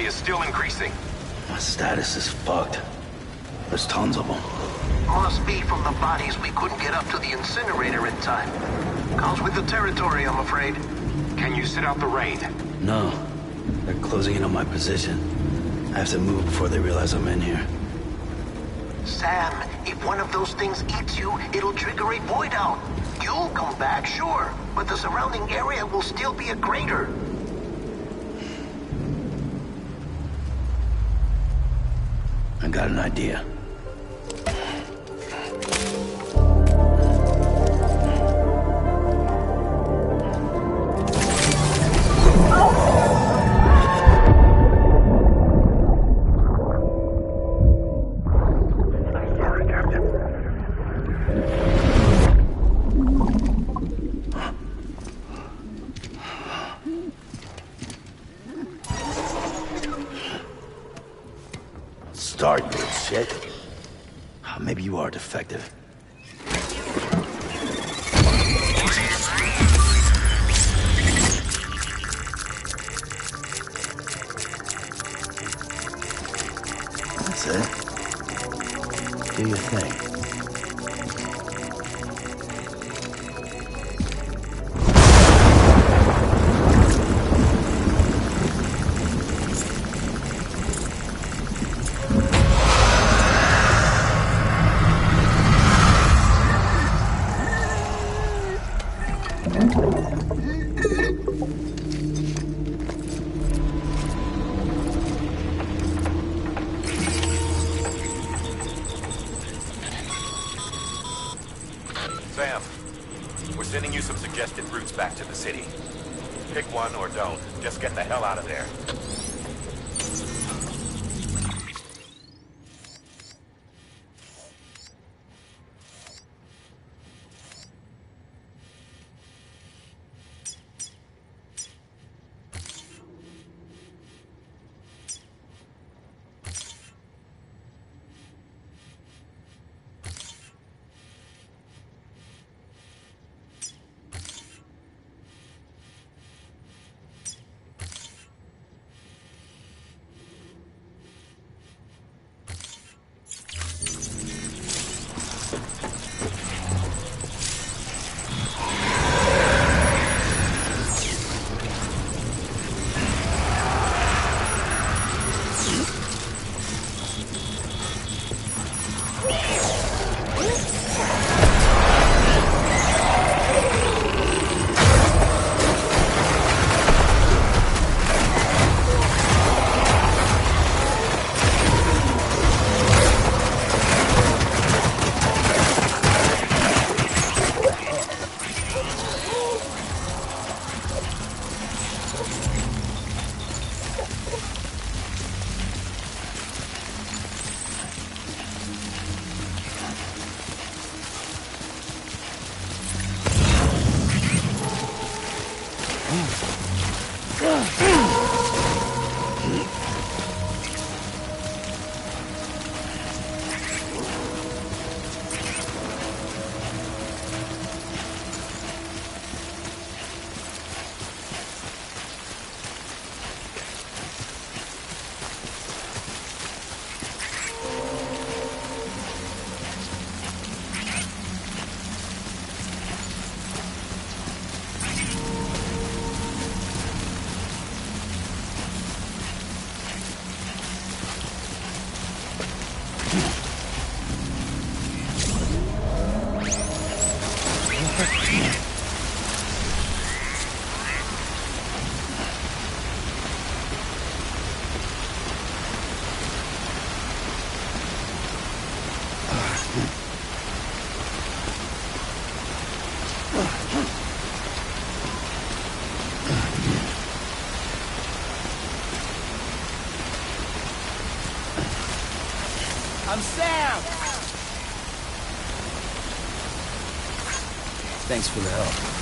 is still increasing. My status is fucked. There's tons of them. Must be from the bodies we couldn't get up to the incinerator in time. Comes with the territory, I'm afraid. Can you sit out the rain? No. They're closing in on my position. I have to move before they realize I'm in here. Sam, if one of those things eats you, it'll trigger a void out. You'll come back, sure, but the surrounding area will still be a crater. I got an idea. Start, you shit. Maybe you are defective. That's it. Do your thing. Sam, we're sending you some suggested routes back to the city. Pick one or don't. Just get the hell out of there. I'm Sam! Thanks for the help.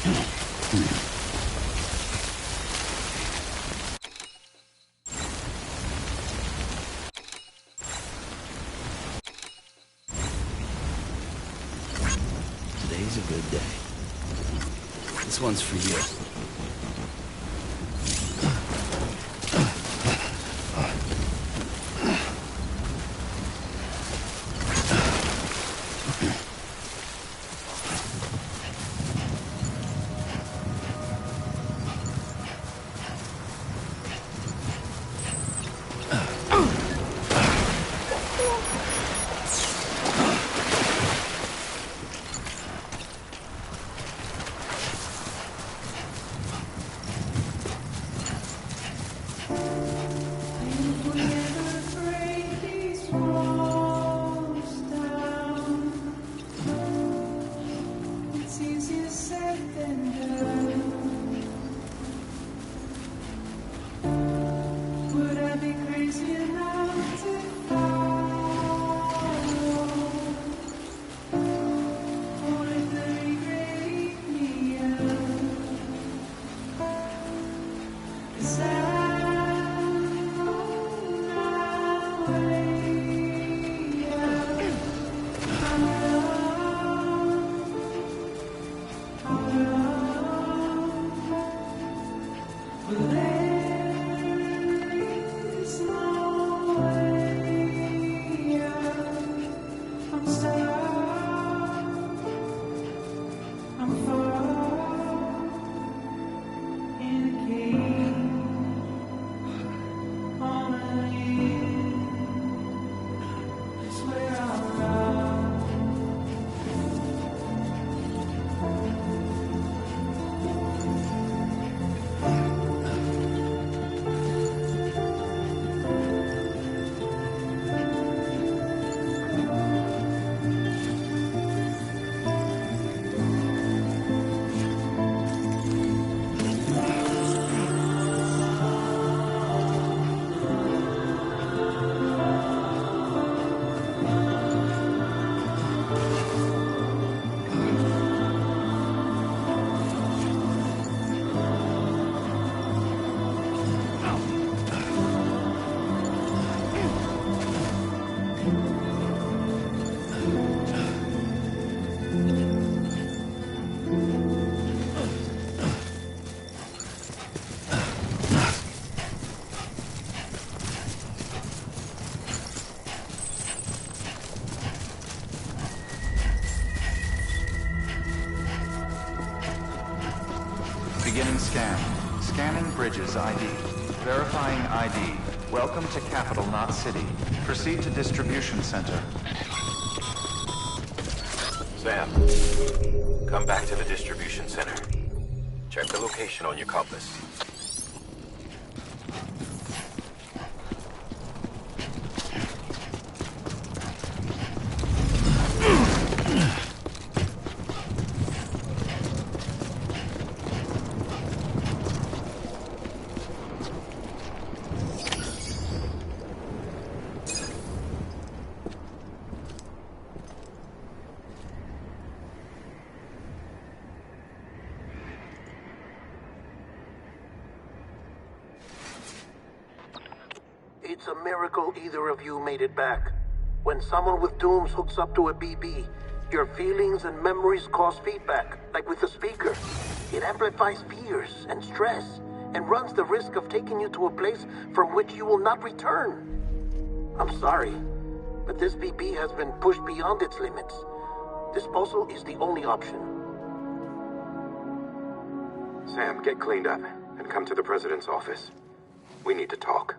Today's a good day. This one's for you. Beginning scan. Scanning Bridges ID. Verifying ID. Welcome to Capital, not City. Proceed to Distribution Center. Sam, come back to the distribution center. Check the location on your compass. It's a miracle either of you made it back. When someone with dooms hooks up to a BB, your feelings and memories cause feedback, like with the speaker. It amplifies fears and stress, and runs the risk of taking you to a place from which you will not return. I'm sorry, but this BB has been pushed beyond its limits. Disposal is the only option. Sam, get cleaned up and come to the president's office. We need to talk.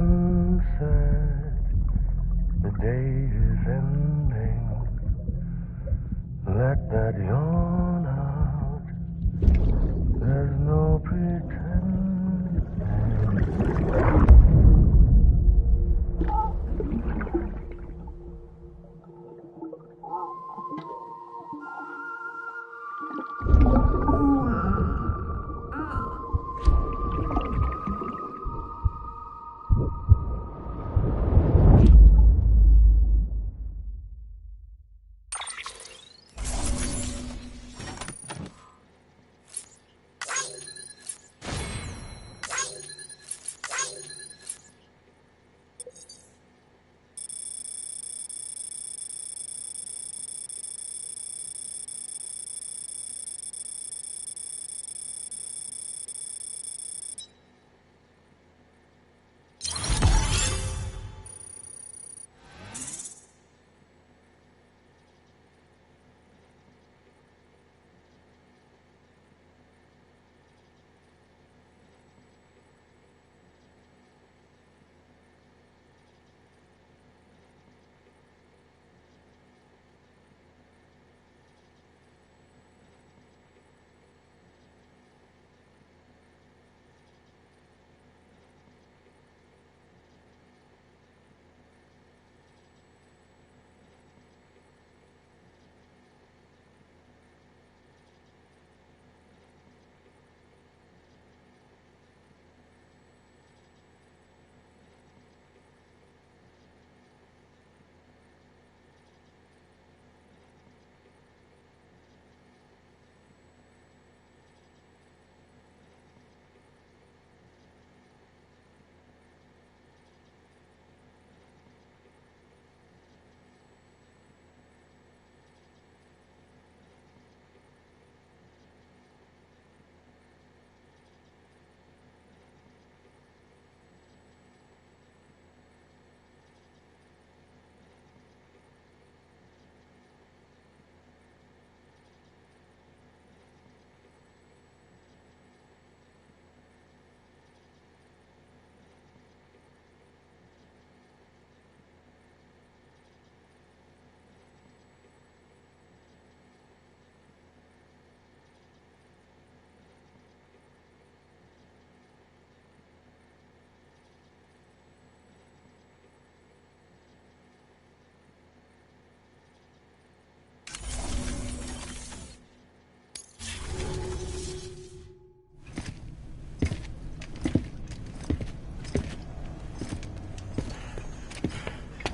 sunset, the day is ending. Let that yawn out. There's no pretending.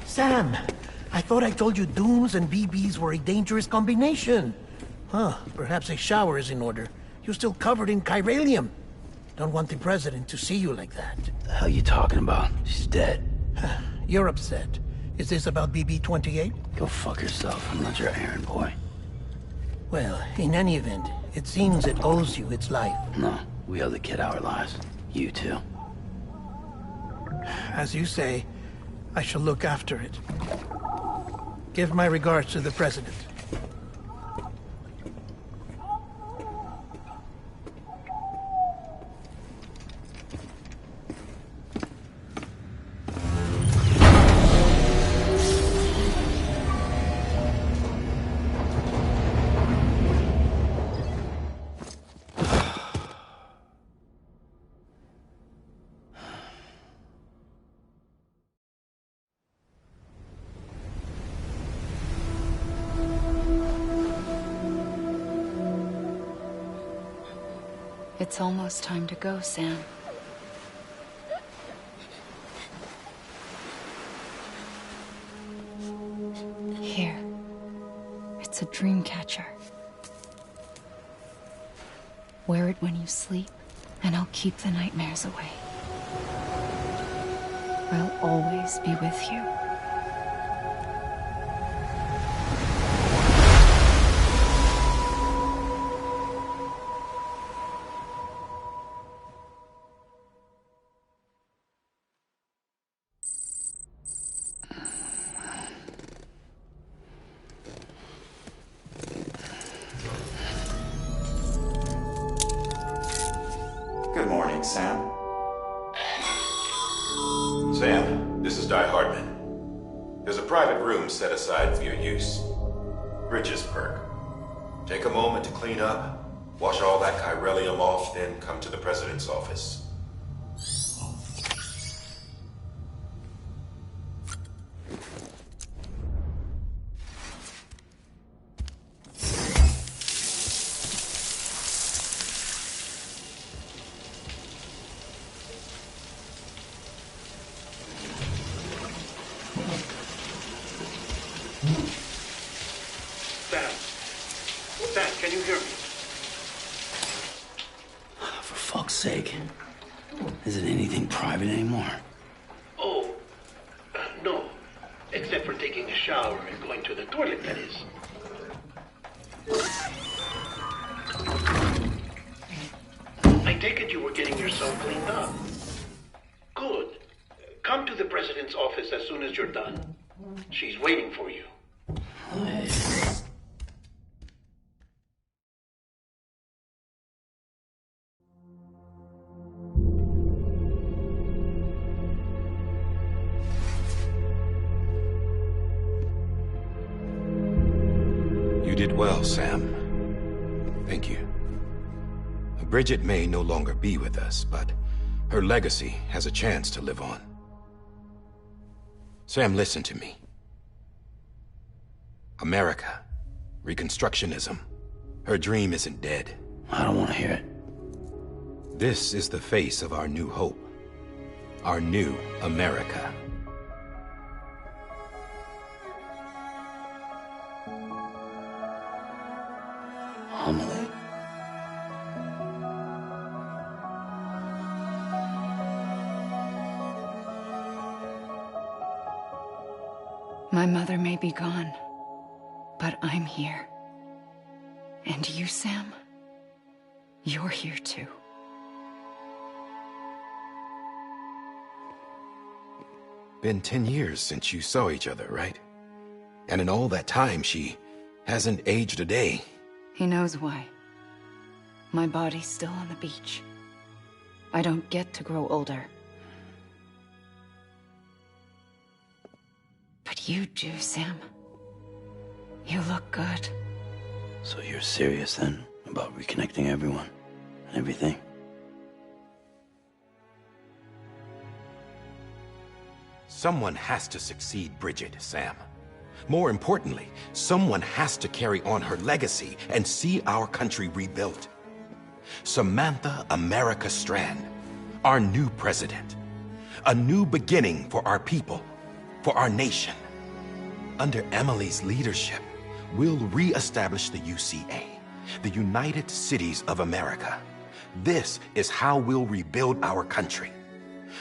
Sam, I thought I told you Dooms and BBs were a dangerous combination. Huh, perhaps a shower is in order. You're still covered in chiralium. Don't want the president to see you like that. The hell you talking about? She's dead. You're upset. Is this about BB-28? Go fuck yourself. I'm not your errand boy. Well, in any event, it seems it owes you its life. No, we owe the kid our lives. You too. As you say, I shall look after it. Give my regards to the president. It's almost time to go, Sam. Here. It's a dream catcher. Wear it when you sleep, and I'll keep the nightmares away. I'll always be with you. Good morning, Sam. This is Di Hardman. There's a private room set aside for your use. Bridges perk. Take a moment to clean up, wash all that chiralium off, then come to the President's office. Sam, can you hear me? For fuck's sake. Isn't anything private anymore? Oh, no. Except for taking a shower and going to the toilet, that is. I take it you were getting yourself cleaned up. Good. Come to the President's office as soon as you're done. She's waiting for you. You did well, Sam. Thank you. Bridget may no longer be with us, but her legacy has a chance to live on. Sam, listen to me. America, Reconstructionism, her dream isn't dead. I don't want to hear it. This is the face of our new hope. Our new America. Emily. My mother may be gone, but I'm here. And you, Sam, you're here too. Been 10 years since you saw each other, right? And in all that time, she hasn't aged a day. He knows why. My body's still on the beach. I don't get to grow older. But you do, Sam. You look good. So you're serious then about reconnecting everyone and everything? Someone has to succeed Bridget, Sam. More importantly, someone has to carry on her legacy and see our country rebuilt. Samantha America Strand, our new president. A new beginning for our people, for our nation. Under Emily's leadership, we'll re-establish the UCA, the United Cities of America. This is how we'll rebuild our country.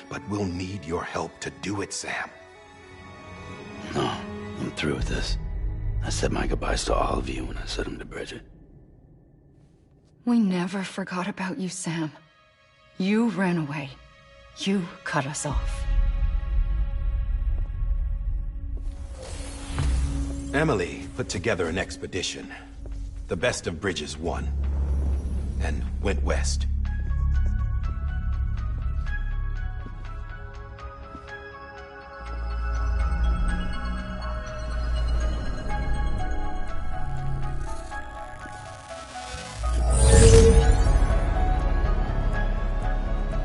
But we'll need your help to do it, Sam. No, I'm through with this. I said my goodbyes to all of you when I said them to Bridget. We never forgot about you, Sam. You ran away. You cut us off. Emily put together an expedition. The best of Bridges won. And went west.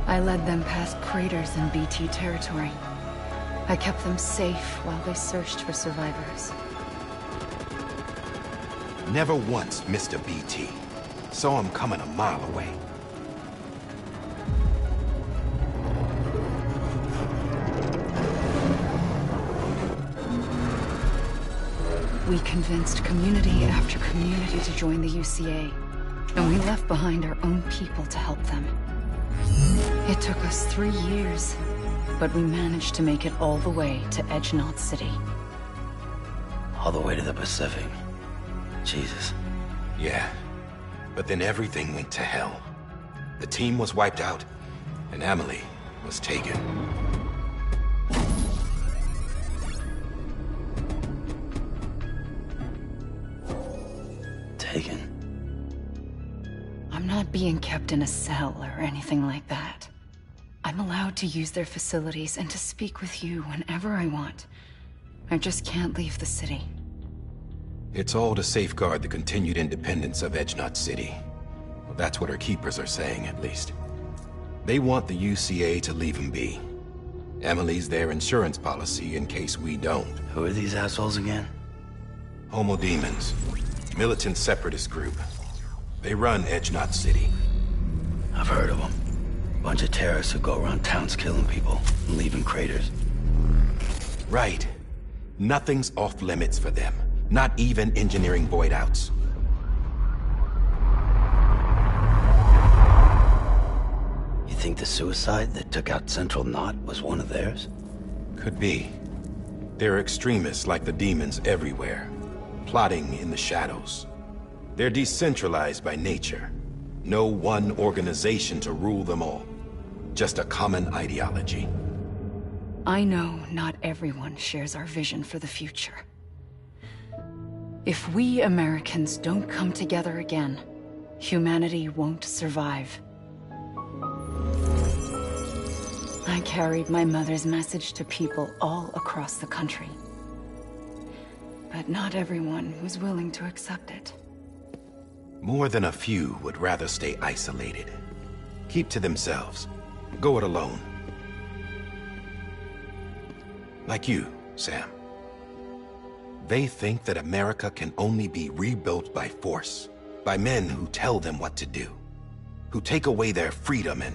I led them past craters in BT territory. I kept them safe while they searched for survivors. Never once missed a BT. Saw him coming a mile away. We convinced community after community to join the UCA, and we left behind our own people to help them. It took us 3 years, but we managed to make it all the way to Edge Knot City. All the way to the Pacific. Jesus. Yeah, but then everything went to hell. The team was wiped out, and Emily was taken. Taken? I'm not being kept in a cell or anything like that. I I'm allowed to use their facilities and to speak with you whenever I want. I just can't leave the city. It's all to safeguard the continued independence of Edge City. Well, that's what her keepers are saying, at least. They want the UCA to leave them be. Emily's their insurance policy in case we don't. Who are these assholes again? Homo Demons. Militant separatist group. They run Edge City. I've heard of them. Bunch of terrorists who go around towns killing people and leaving craters. Right. Nothing's off limits for them. Not even engineering void outs. You think the suicide that took out Central Knot was one of theirs? Could be. There are extremists like the demons everywhere, plotting in the shadows. They're decentralized by nature. No one organization to rule them all. Just a common ideology. I know not everyone shares our vision for the future. If we Americans don't come together again, humanity won't survive. I carried my mother's message to people all across the country. But not everyone was willing to accept it. More than a few would rather stay isolated. Keep to themselves. Go it alone. Like you, Sam. They think that America can only be rebuilt by force, by men who tell them what to do, who take away their freedom and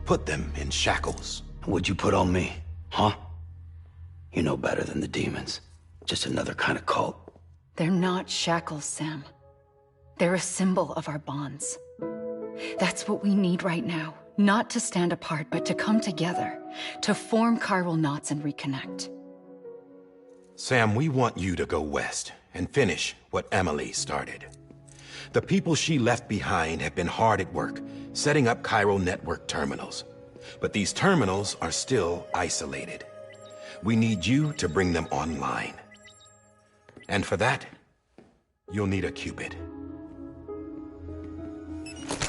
put them in shackles. What'd you put on me, huh? You know better than the demons. Just another kind of cult. They're not shackles, Sam. They're a symbol of our bonds. That's what we need right now. Not to stand apart, but to come together, to form chiral knots and reconnect. Sam, we want you to go west and finish what Emily started. The people she left behind have been hard at work, setting up chiral network terminals. But these terminals are still isolated. We need you to bring them online. And for that, you'll need a Cupid.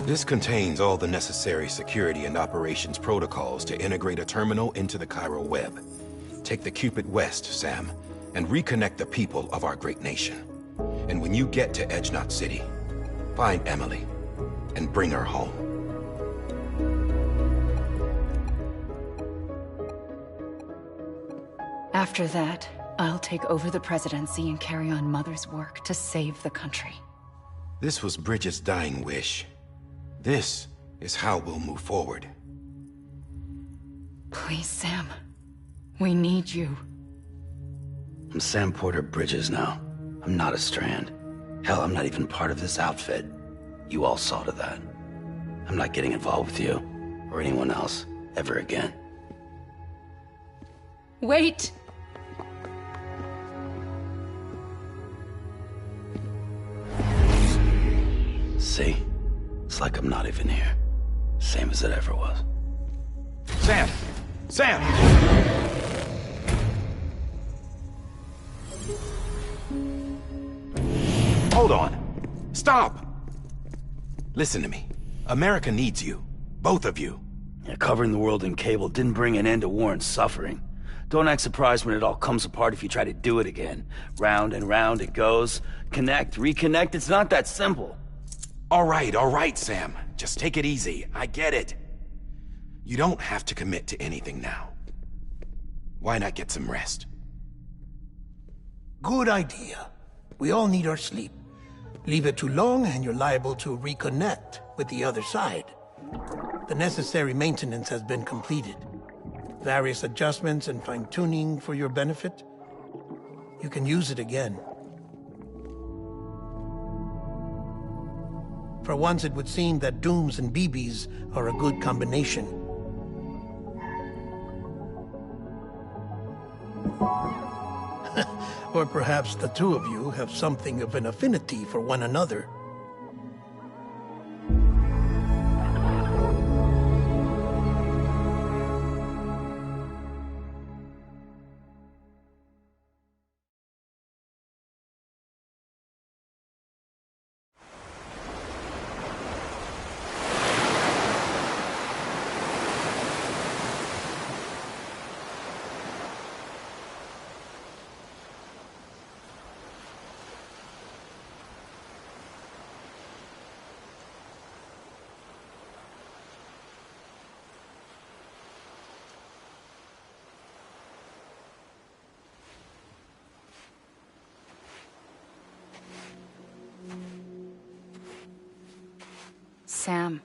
This contains all the necessary security and operations protocols to integrate a terminal into the chiral web. Take the Cupid west, Sam, and reconnect the people of our great nation. And when you get to Edge City, find Emily and bring her home. After that, I'll take over the presidency and carry on Mother's work to save the country. This was Bridget's dying wish. This is how we'll move forward. Please, Sam. We need you. I'm Sam Porter Bridges now. I'm not a Strand. Hell, I'm not even part of this outfit. You all saw to that. I'm not getting involved with you, or anyone else, ever again. Wait! See? It's like I'm not even here. Same as it ever was. Sam! Sam! Hold on. Stop! Listen to me. America needs you. Both of you. Yeah, covering the world in cable didn't bring an end to war and suffering. Don't act surprised when it all comes apart if you try to do it again. Round and round it goes. Connect, reconnect, it's not that simple. All right, Sam. Just take it easy. I get it. You don't have to commit to anything now. Why not get some rest? Good idea. We all need our sleep. Leave it too long and you're liable to reconnect with the other side. The necessary maintenance has been completed. Various adjustments and fine-tuning for your benefit. You can use it again. For once, it would seem that Dooms and BBs are a good combination. Or perhaps the two of you have something of an affinity for one another. Sam.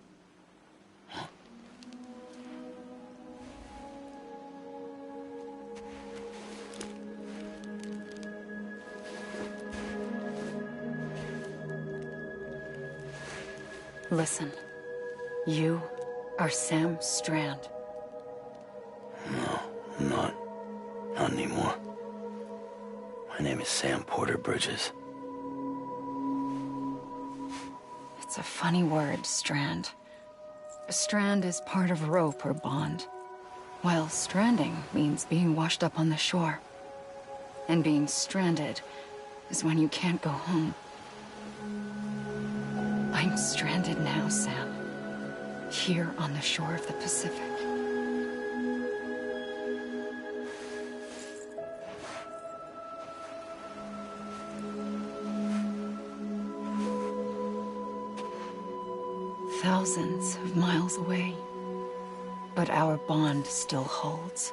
Listen. You are Sam Strand. No, I'm not. Not anymore. My name is Sam Porter Bridges. It's a funny word, Strand. A strand is part of rope or bond, while stranding means being washed up on the shore. And being stranded is when you can't go home. I'm stranded now, Sam. Here on the shore of the Pacific. Thousands of miles away, but our bond still holds.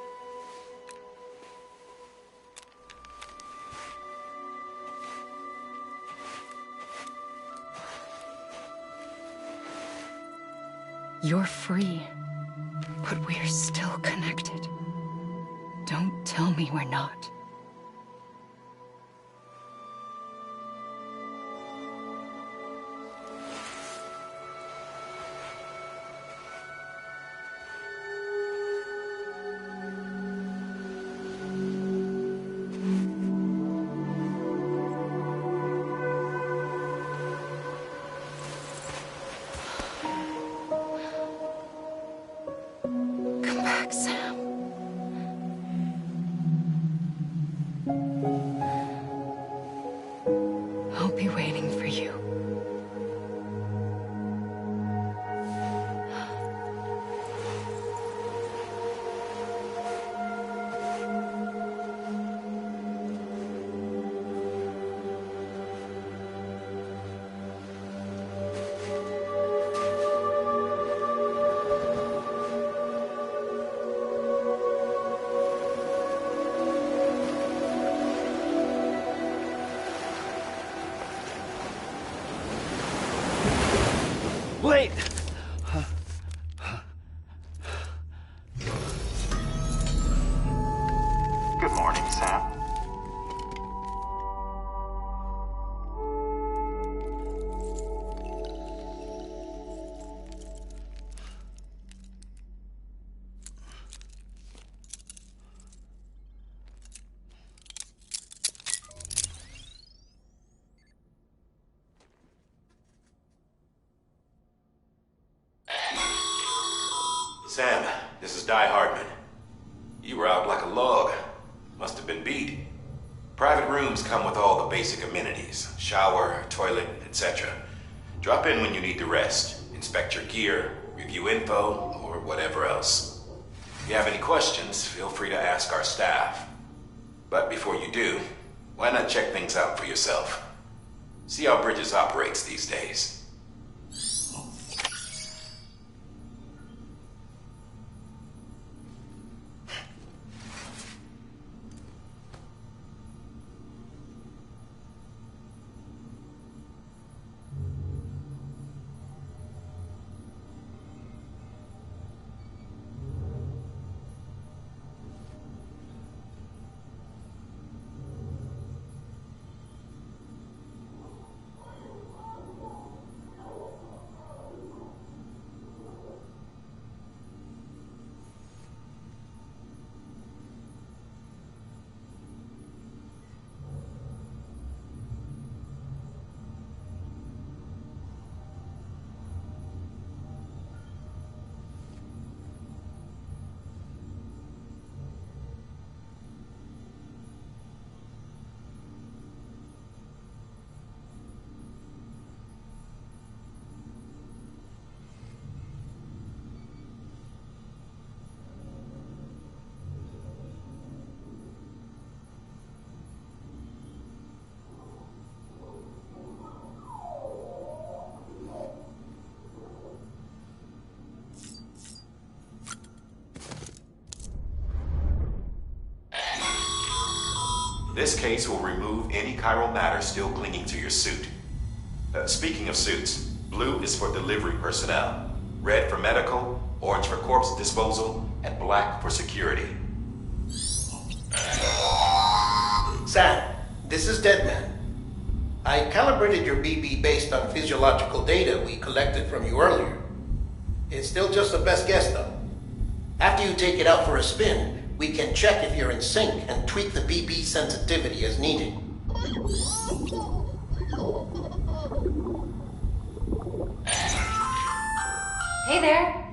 You're free, but we're still connected. Don't tell me we're not. Sam. I'll be waiting for you. Wait! Good morning, Sam. Sam, this is Di Hardman. You were out like a log. Must have been beat. Private rooms come with all the basic amenities. Shower, toilet, etc. Drop in when you need to rest. Inspect your gear, review info, or whatever else. If you have any questions, feel free to ask our staff. But before you do, why not check things out for yourself? See how Bridges operates these days. This case will remove any chiral matter still clinging to your suit. Speaking of suits, Blue is for delivery personnel, red for medical, orange for corpse disposal, and black for security. Sam, this is Deadman. I calibrated your BB based on physiological data we collected from you earlier. It's still just a best guess, though. After you take it out for a spin, we can check if you're in sync and tweak the BB sensitivity as needed. Hey there.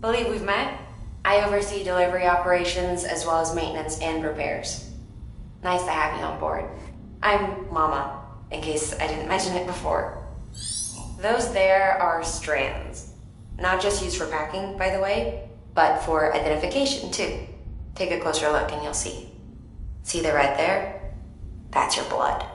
Believe we've met? I oversee delivery operations as well as maintenance and repairs. Nice to have you on board. I'm Mama, in case I didn't mention it before. Those there are strands. Not just used for packing, by the way, but for identification too. Take a closer look and you'll see. See the red there? That's your blood.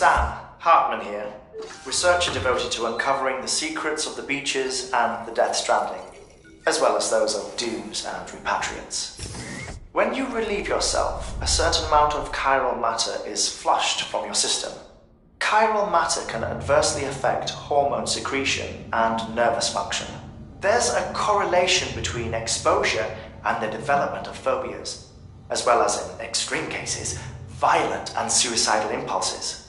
Sam, Hartman here, researcher devoted to uncovering the secrets of the beaches and the Death Stranding, as well as those of dooms and repatriates. When you relieve yourself, a certain amount of chiral matter is flushed from your system. Chiral matter can adversely affect hormone secretion and nervous function. There's a correlation between exposure and the development of phobias, as well as, in extreme cases, violent and suicidal impulses.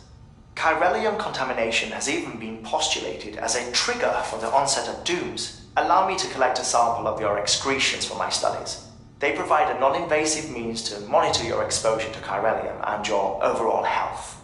Chiralium contamination has even been postulated as a trigger for the onset of dooms. Allow me to collect a sample of your excretions for my studies. They provide a non-invasive means to monitor your exposure to chiralium and your overall health.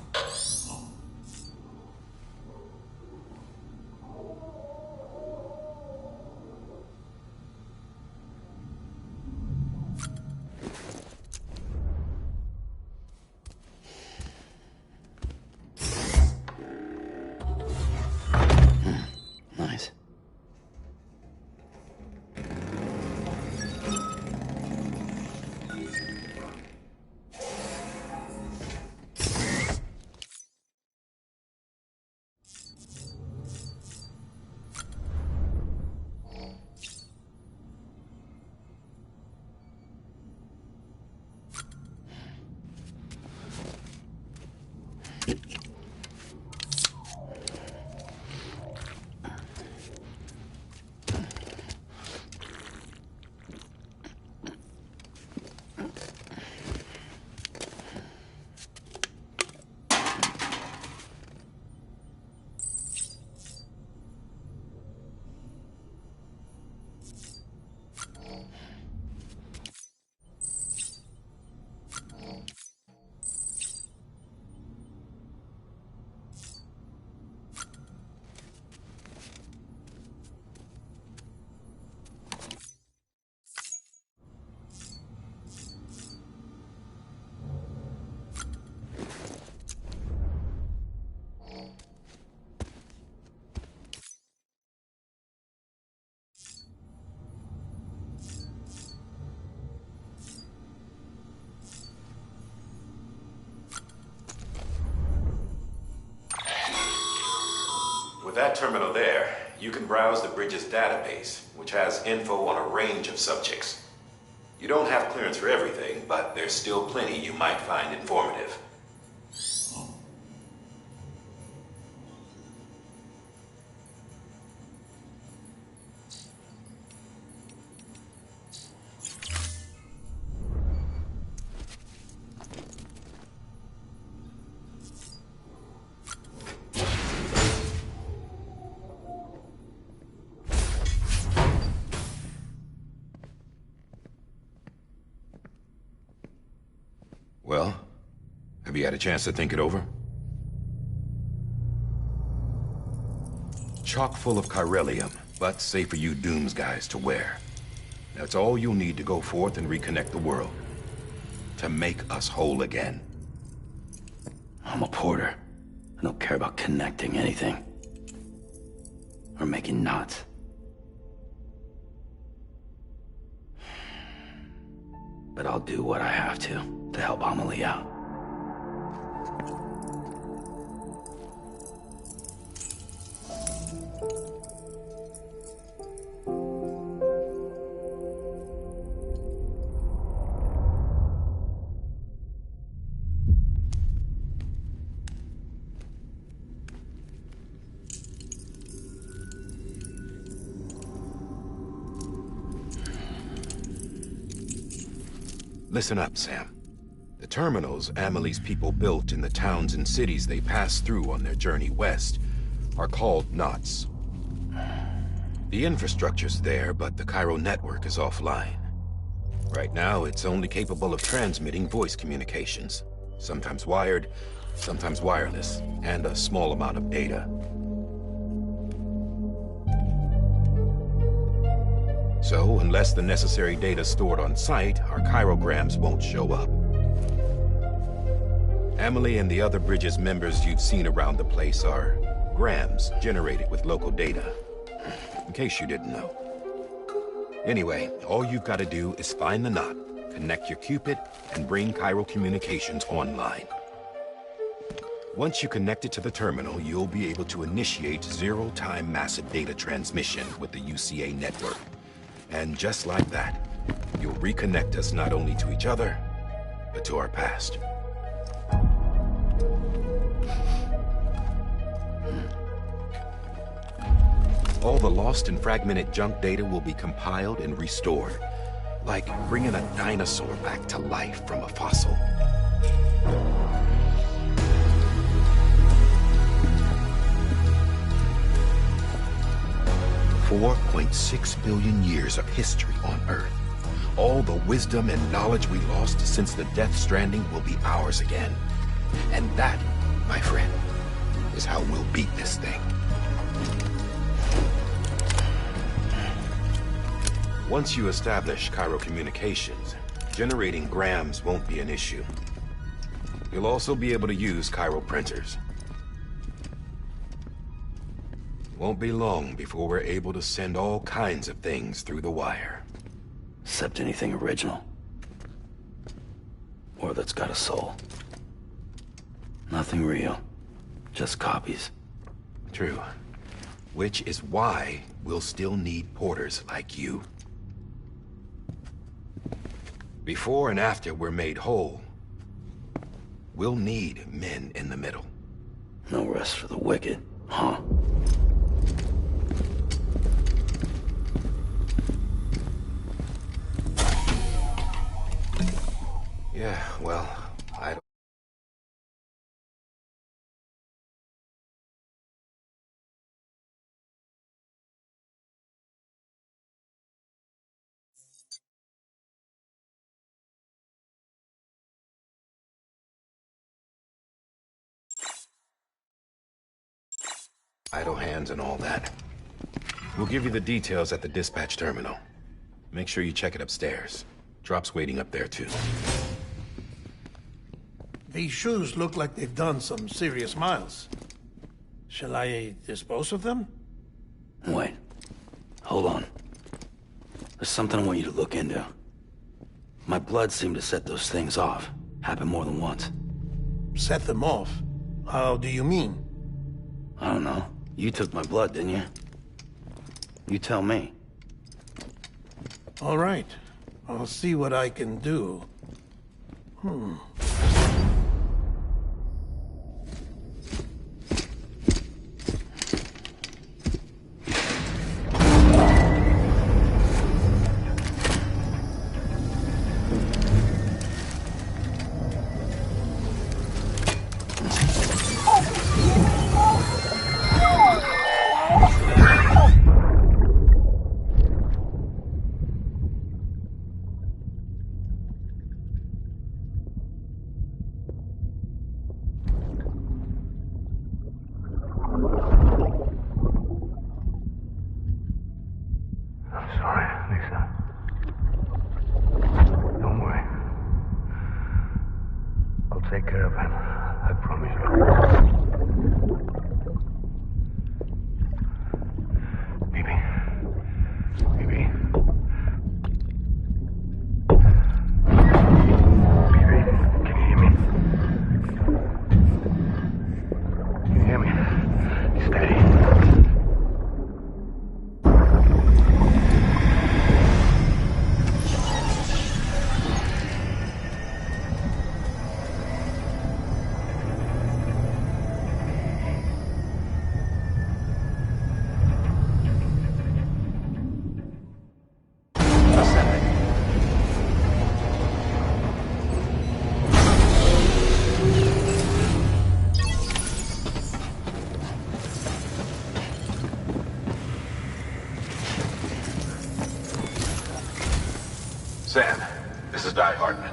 Nice. With that terminal there, you can browse the bridge's database, which has info on a range of subjects. You don't have clearance for everything, but there's still plenty you might find informative. you had a chance to think it over? Chock full of chiralium, but safe for you Dooms guys to wear. That's all you'll need to go forth and reconnect the world. To make us whole again. I'm a porter. I don't care about connecting anything. Or making knots. But I'll do what I have to help Amelie out. Listen up, Sam. The terminals Amelie's people built in the towns and cities they passed through on their journey west are called knots. The infrastructure's there, but the Cairo network is offline. Right now, it's only capable of transmitting voice communications. Sometimes wired, sometimes wireless, and a small amount of data. So, unless the necessary data stored on site, our chirograms won't show up. Amelie and the other Bridges members you've seen around the place are grams generated with local data. In case you didn't know. Anyway, all you've got to do is find the knot, connect your Cupid, and bring Cairo communications online. Once you connect it to the terminal, you'll be able to initiate zero-time massive data transmission with the UCA network. And just like that, you'll reconnect us not only to each other, but to our past. All the lost and fragmented junk data will be compiled and restored, like bringing a dinosaur back to life from a fossil. $4.6 billion years of history on Earth. All the wisdom and knowledge we lost since the Death Stranding will be ours again. And that, my friend, is how we'll beat this thing. Once you establish Cairo communications, generating grams won't be an issue. You'll also be able to use Cairo printers. Won't be long before we're able to send all kinds of things through the wire. Except anything original. Or that's got a soul. Nothing real. Just copies. True. Which is why we'll still need porters like you. Before and after we're made whole, we'll need men in the middle. No rest for the wicked, huh? Yeah, well, I don't... Idle hands and all that. We'll give you the details at the dispatch terminal. Make sure you check it upstairs. Drop's waiting up there, too. These shoes look like they've done some serious miles. Shall I dispose of them? Wait. Hold on. There's something I want you to look into. My blood seemed to set those things off. Happened more than once. Set them off? How do you mean? I don't know. You took my blood, didn't you? You tell me. All right. I'll see what I can do. Sam, this is Di Hartman.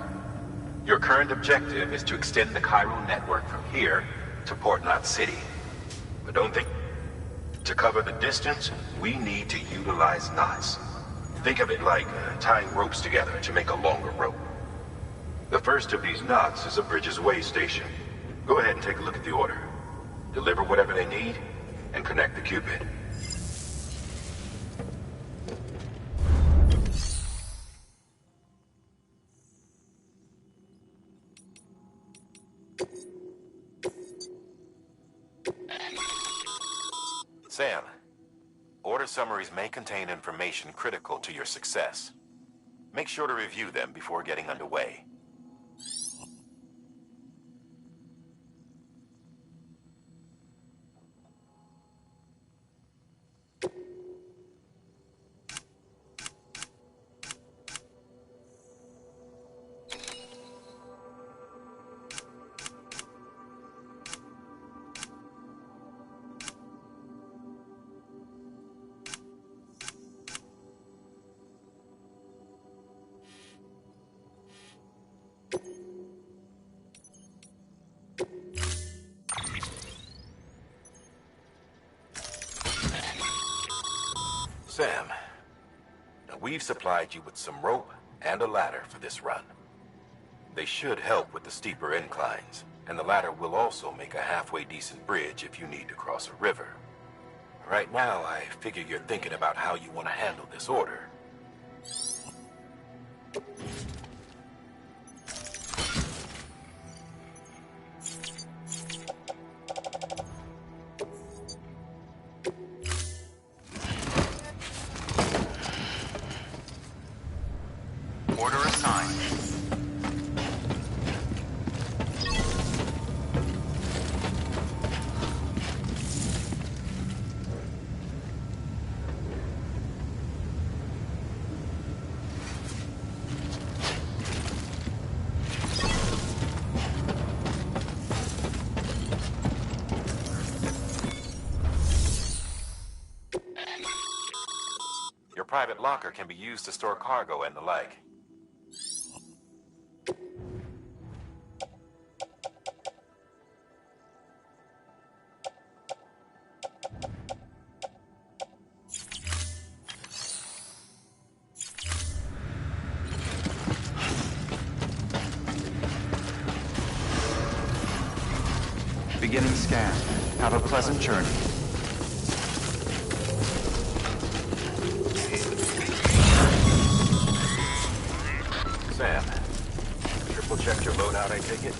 Your current objective is to extend the Cairo network from here to Port Knot City. But don't think... To cover the distance, we need to utilize knots. Think of it like tying ropes together to make a longer rope. The first of these knots is a Bridges Way station. Go ahead and take a look at the order. Deliver whatever they need, and connect the Cupid. Sam, order summaries may contain information critical to your success. Make sure to review them before getting underway. Sam, now we've supplied you with some rope and a ladder for this run. They should help with the steeper inclines, and the ladder will also make a halfway decent bridge if you need to cross a river. Right now, I figure you're thinking about how you want to handle this order. Order assigned. Your private locker can be used to store cargo and the like. Beginning scan. Have a pleasant journey. Sam, triple check your loadout, I take it?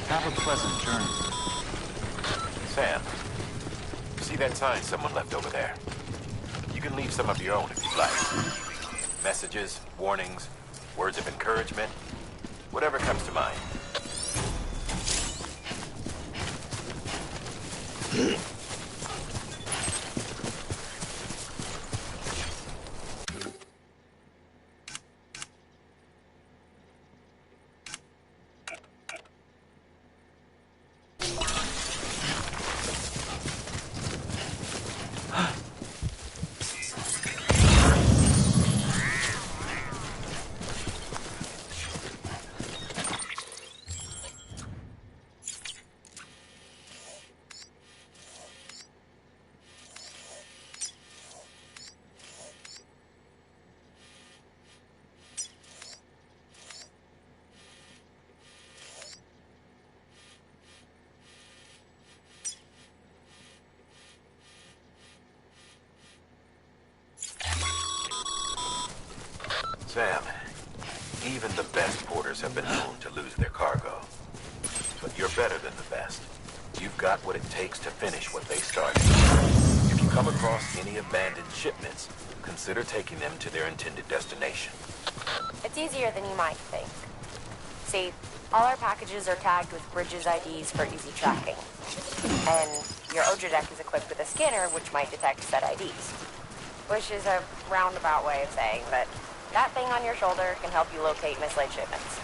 Have a pleasant journey. Sam, you see that sign someone left over there? You can leave some of your own if you'd like. Messages, warnings, words of encouragement, whatever comes to mind. Sam, even the best porters have been known to lose their cargo. But you're better than the best. You've got what it takes to finish what they started. If you come across any abandoned shipments, consider taking them to their intended destination. It's easier than you might think. See, all our packages are tagged with Bridges IDs for easy tracking. And your Odra deck is equipped with a scanner which might detect said IDs. Which is a roundabout way of saying that that thing on your shoulder can help you locate mislaid shipments.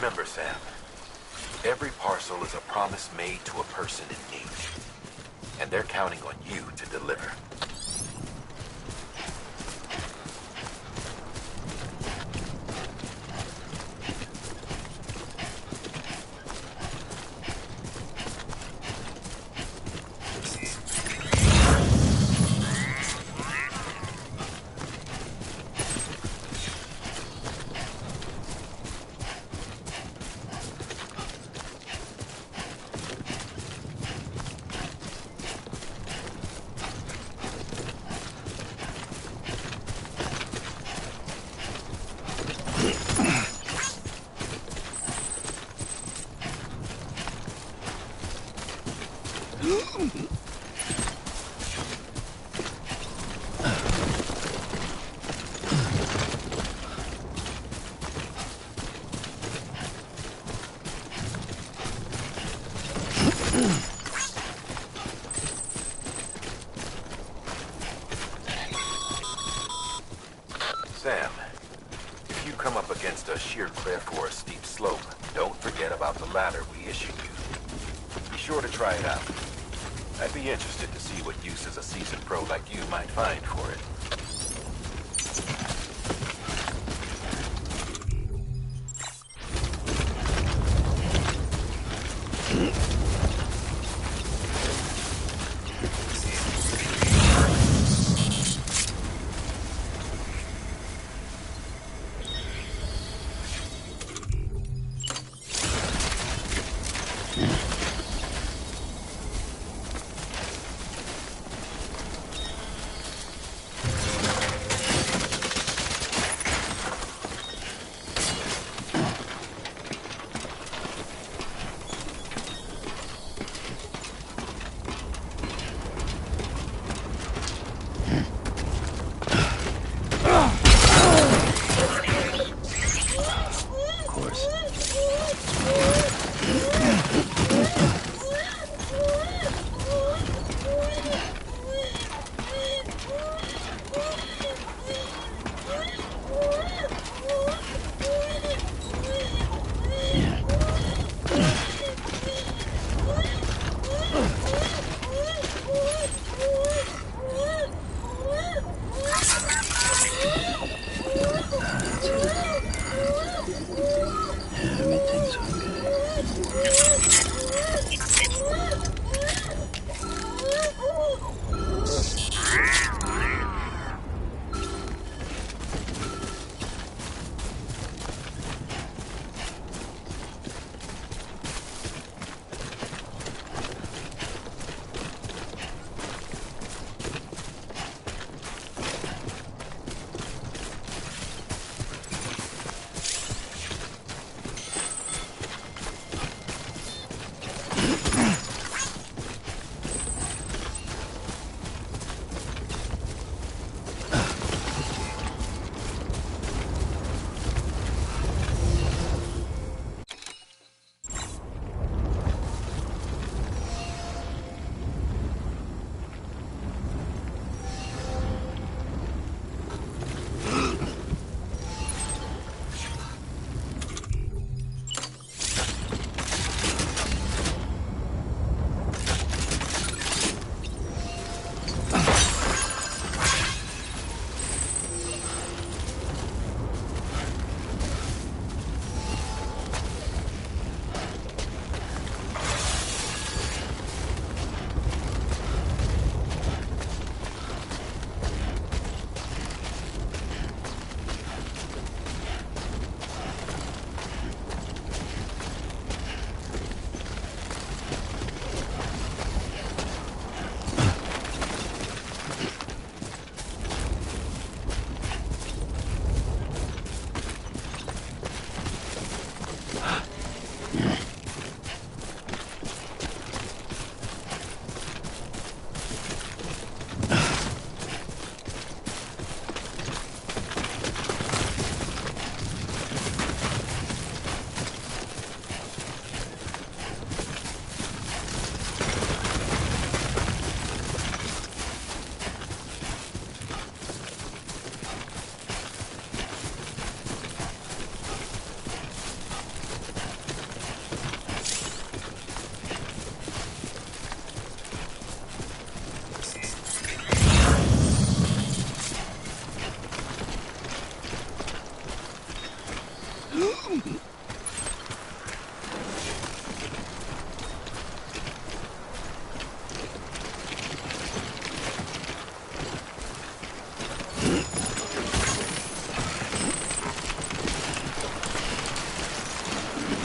Remember, Sam, every parcel is a promise made to a person in need. And they're counting on you to deliver. Sam, if you come up against a sheer cliff or a steep slope, don't forget about the ladder we issued you. Be sure to try it out. I'd be interested to see what uses a seasoned pro like you might find for it.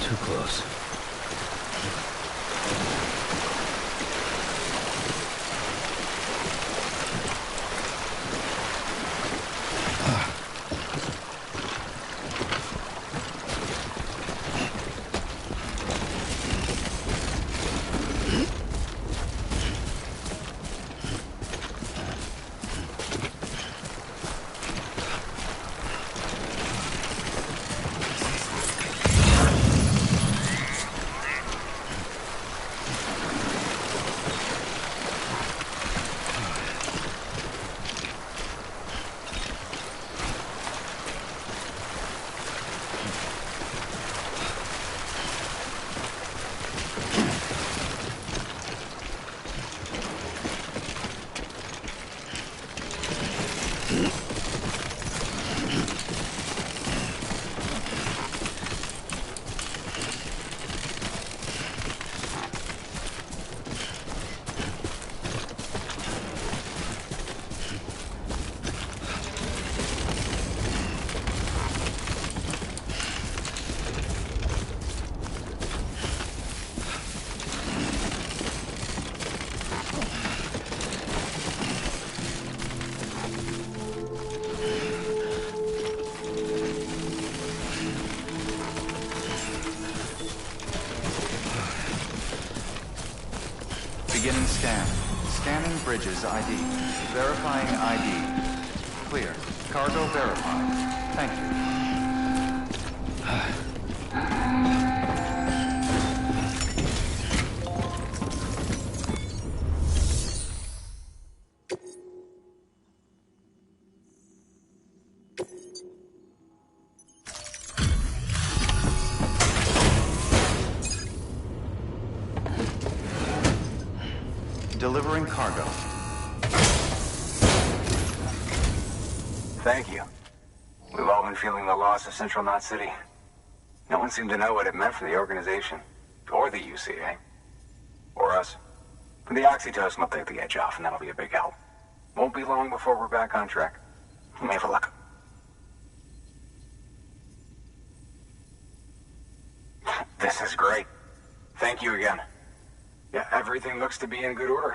Too close. Beginning scan. Scanning bridges ID. Verifying ID. Clear. Cargo verified. Thank you. Delivering cargo. Thank you. We've all been feeling the loss of Central Knot City. No one seemed to know what it meant for the organization, or the UCA, or us. But the oxytocin will take the edge off, and that'll be a big help. Won't be long before we're back on track. You may have a look. This is great. Thank you again. Yeah, everything looks to be in good order.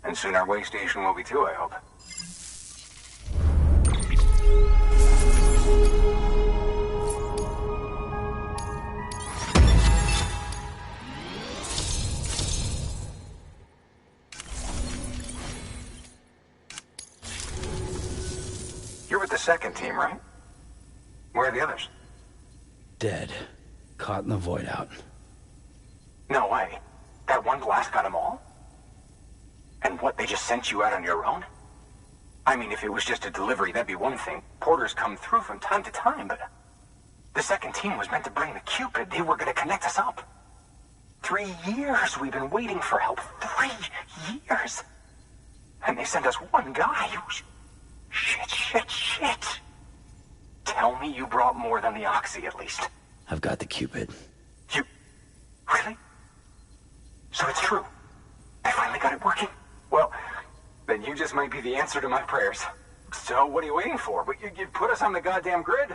And soon our way station will be too, I hope. You're with the second team, right? Where are the others? Dead. Caught in the void out. No way. That one blast got them all? And what, they just sent you out on your own? I mean, if it was just a delivery, that'd be one thing. Porters come through from time to time, but... The second team was meant to bring the Cupid. They were gonna connect us up. 3 years we've been waiting for help. 3 years! And they sent us one guy. Shit. Tell me you brought more than the Oxy, at least. I've got the Cupid. You... Really? So it's true. I finally got it working. Well, then you just might be the answer to my prayers. So what are you waiting for? But you put us on the goddamn grid.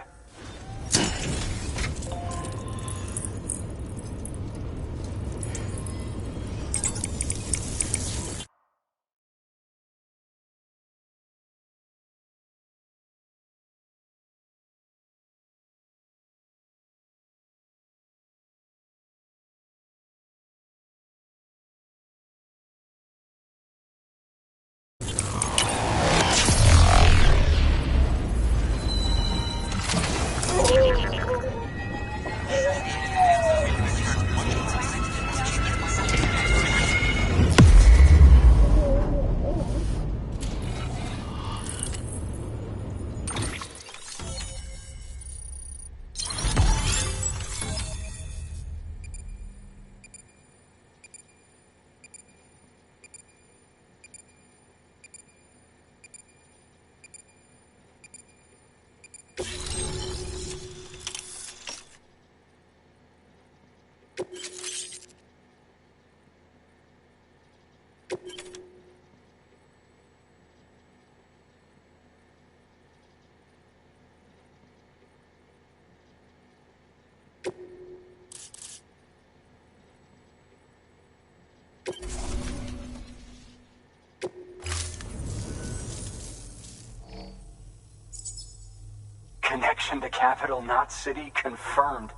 Connection to Capital Knot City confirmed.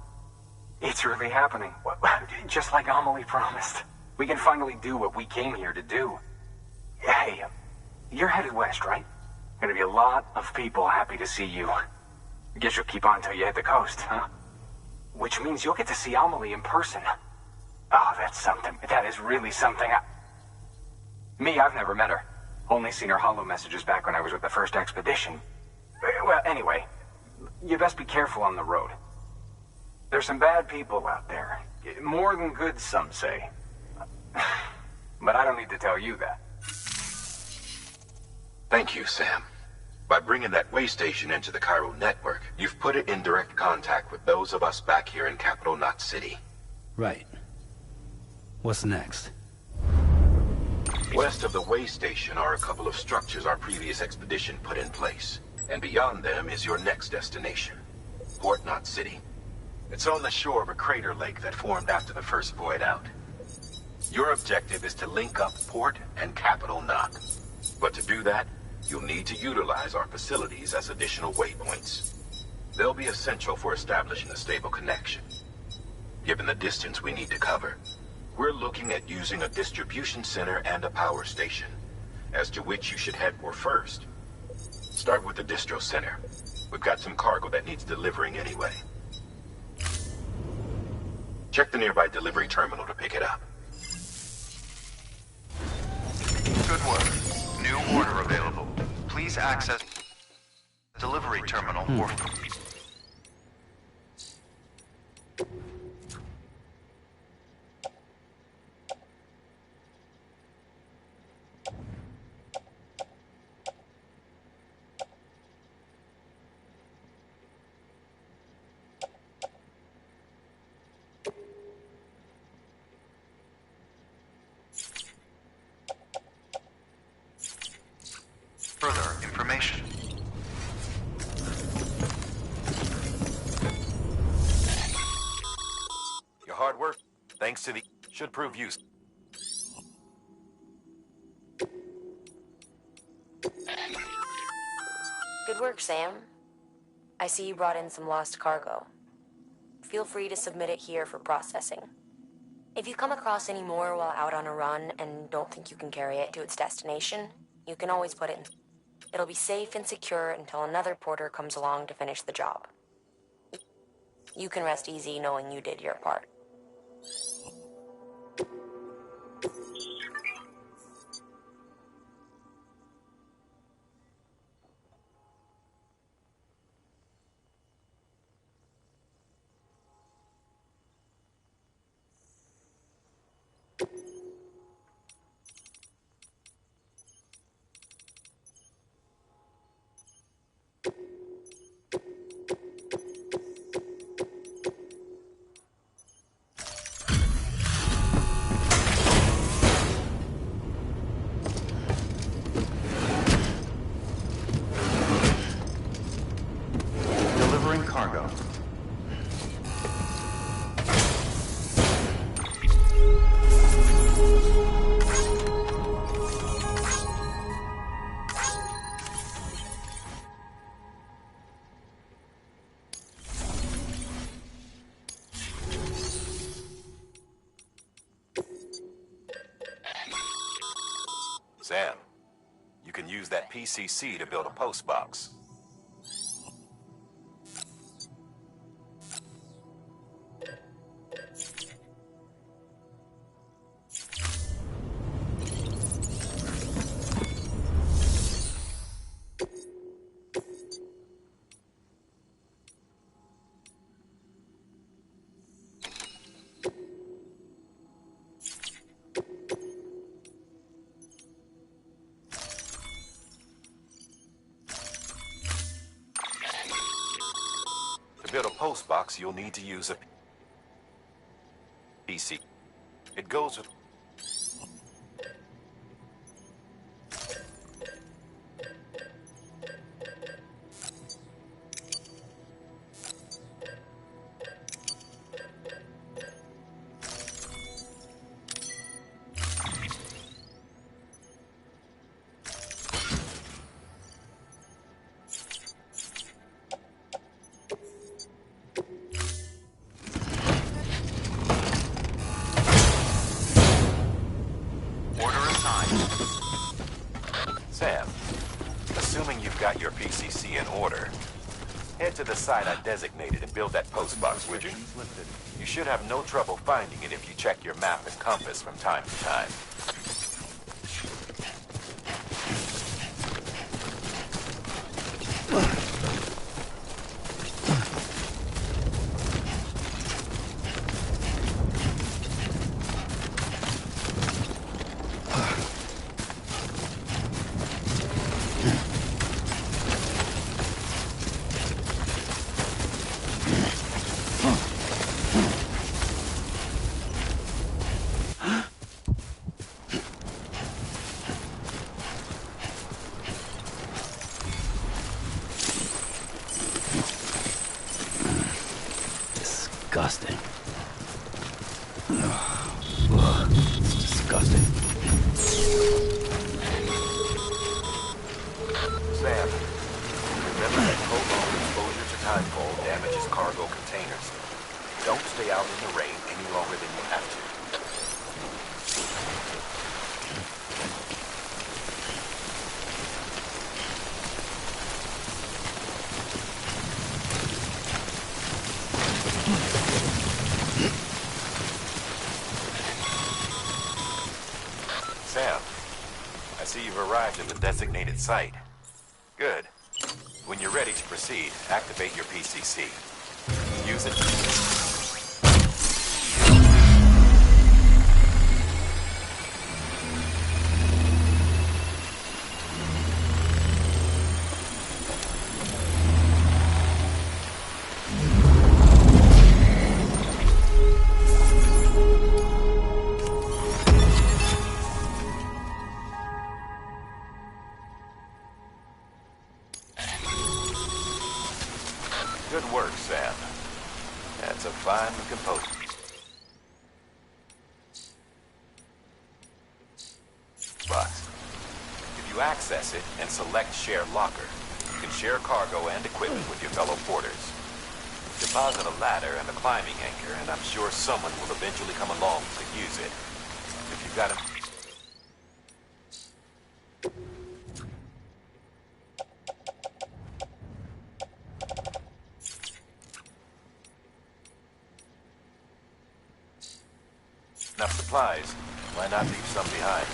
It's really happening. Just like Amelie promised. We can finally do what we came here to do. Hey, you're headed west, right? Gonna be a lot of people happy to see you. Guess you'll keep on till you hit the coast, huh? Which means you'll get to see Amelie in person. Oh, that's something. That is really something. Me, I've never met her. Only seen her holo messages back when I was with the first expedition. Well, anyway, you best be careful on the road. There's some bad people out there. More than good, some say. But I don't need to tell you that. Thank you, Sam. By bringing that way station into the Cairo network, you've put it in direct contact with those of us back here in Capital Knot City. Right. What's next? West of the way station are a couple of structures our previous expedition put in place. And beyond them is your next destination, Port Knot City. It's on the shore of a crater lake that formed after the first void out. Your objective is to link up Port and Capital Knot. But to do that, you'll need to utilize our facilities as additional waypoints. They'll be essential for establishing a stable connection. Given the distance we need to cover, we're looking at using a distribution center and a power station, as to which you should head for first. Start with the distro center. We've got some cargo that needs delivering anyway. Check the nearby delivery terminal to pick it up. Good work. New order available. Please access delivery terminal or... Further information. Your hard work, thanks to the... should prove use. Good work, Sam. I see you brought in some lost cargo. Feel free to submit it here for processing. If you come across any more while out on a run and don't think you can carry it to its destination, you can always put it in. It'll be safe and secure until another porter comes along to finish the job. You can rest easy knowing you did your part. Cargo. Sam, you can use that PCC to build a post box. To build a post box, you'll need to use a PC. It goes with... PCC in order. Head to the site I designated and build that post box, would you? You should have no trouble finding it if you check your map and compass from time to time. Disgusting. Ugh, it's disgusting. Sam, remember that prolonged exposure to timefall damages cargo containers. Don't stay out in the rain any longer than you have to. Sam, I see you've arrived at the designated site. Good. When you're ready to proceed, activate your PCC. Use it. Good work, Sam. That's a fine-looking post. Box. If you access it and select Share Locker, you can share cargo and equipment with your fellow porters. Deposit a ladder and a climbing anchor, and I'm sure someone will eventually come along to use it. If you've got a... enough supplies, why not leave some behind?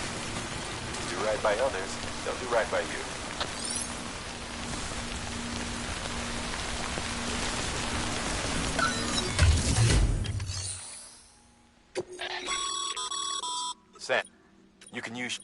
Do right by others, they'll do right by you. Sam, you can use...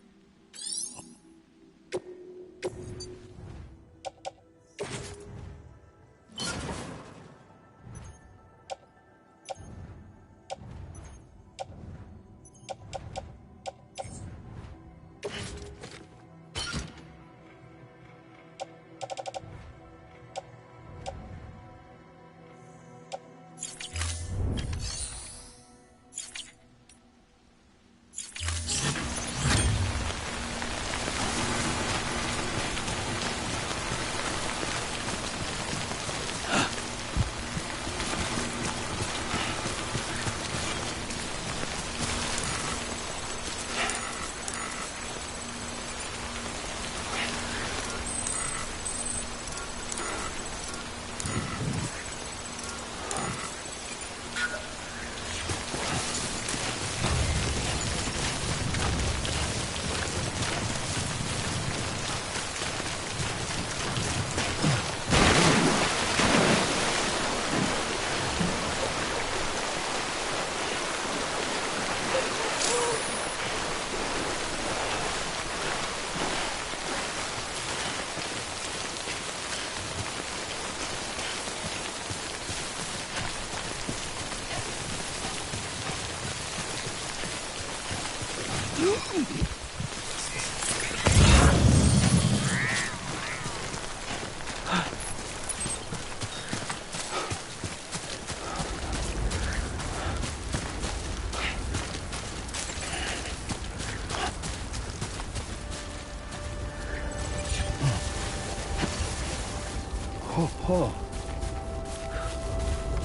Oh.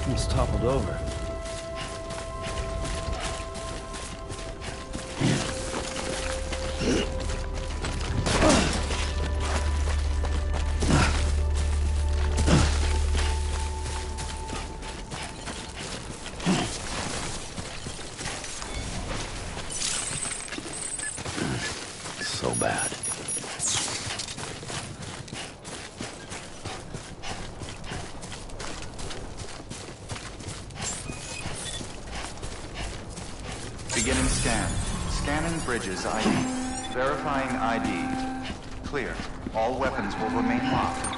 Almost toppled over. Beginning scan. Scanning Bridges ID. Verifying ID. Clear. All weapons will remain locked.